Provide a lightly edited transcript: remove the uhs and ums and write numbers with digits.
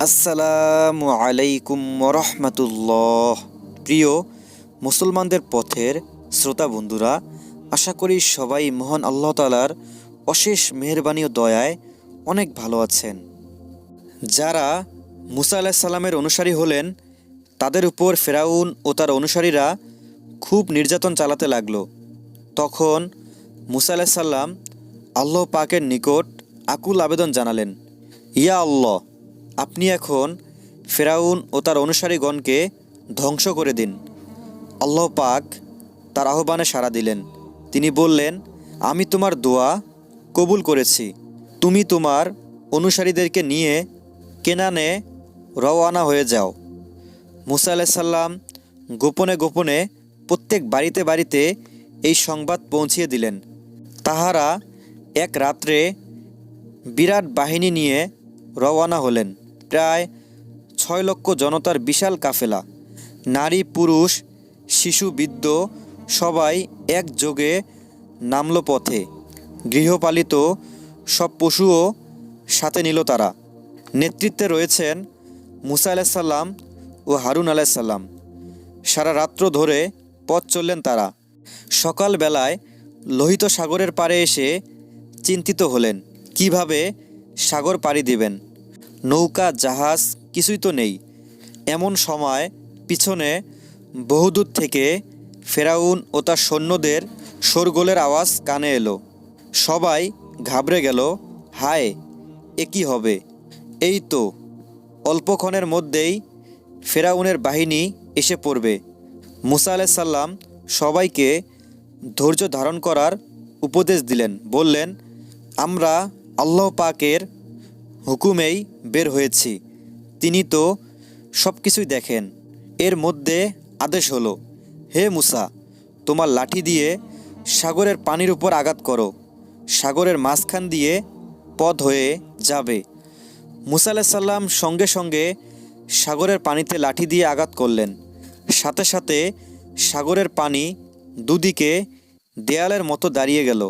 আসসালামু আলাইকুম ওরহমতুল্লাহ। প্রিয় মুসলমানদের পথের শ্রোতা বন্ধুরা, আশা করি সবাই মহান আল্লাহ তাআলার অশেষ মেহেরবানি ও দয়ায় অনেক ভালো আছেন। যারা মুসা আলাইহিস সালামের অনুসারী হলেন, তাদের উপর ফেরাউন ও তার অনুসারীরা খুব নির্যাতন চালাতে লাগলো। তখন মুসা আলাইহিস সালাম আল্লাহ পাকের নিকট আকুল আবেদন জানালেন, ইয়া আল্লাহ, আপনি এখন ফেরাউন ও তার অনুসারীগণকে ধ্বংস করে দিন। আল্লাহ পাক তার আহ্বানে সাড়া দিলেন। তিনি বললেন, আমি তোমার দোয়া কবুল করেছি। তুমি তোমার অনুসারীদেরকে নিয়ে কেনানে রওয়ানা হয়ে যাও। মুসা আলাইহিস সালাম গোপনে গোপনে প্রত্যেক বাড়িতে বাড়িতে এই সংবাদ পৌঁছিয়ে দিলেন। তাহারা এক রাত্রে বিরাট বাহিনী নিয়ে রওয়ানা হলেন। প্রায় 6 লক্ষ জনতার বিশাল কাফেলা, নারী পুরুষ শিশু বৃদ্ধ সবাই একযোগে নামল পথে। গৃহপালিত সব পশুও সাথে নিল তারা। নেতৃত্বে রয়েছেন মুসা আলাইহিস সালাম ও হারুন আলাইহিস সালাম। সারা রাত্র ধরে পথ চললেন তারা। সকালবেলায় লোহিত সাগরের পাড়ে এসে চিন্তিত হলেন, কিভাবে সাগর পাড়ি দিবেন। নৌকা জাহাজ কিছুই তো নেই। এমন সময় পিছনে বহুদূর থেকে ফেরাউন ও তার সৈন্যদের শোরগোলের আওয়াজ কানে এলো। সবাই ঘাবড়ে গেল। হায়, এ কী হবে! এই তো অল্পক্ষণের মধ্যেই ফেরাউনের বাহিনী এসে পড়বে। মুসা আলাইহিস সালাম সবাইকে ধৈর্য ধারণ করার উপদেশ দিলেন। বললেন, আমরা আল্লাহ পাকের হুকুমেই বের হয়েছি। তিনি তো সব কিছুই দেখেন। এর মধ্যে আদেশ হলো, হে মুসা, তোমার লাঠি দিয়ে সাগরের পানির উপর আঘাত করো। সাগরের মাঝখান দিয়ে পথ হয়ে যাবে। মুসা আলাইহিস সালাম সঙ্গে সঙ্গে সাগরের পানিতে লাঠি দিয়ে আঘাত করলেন। সাথে সাথে সাগরের পানি দুদিকে দেয়ালের মতো দাঁড়িয়ে গেল।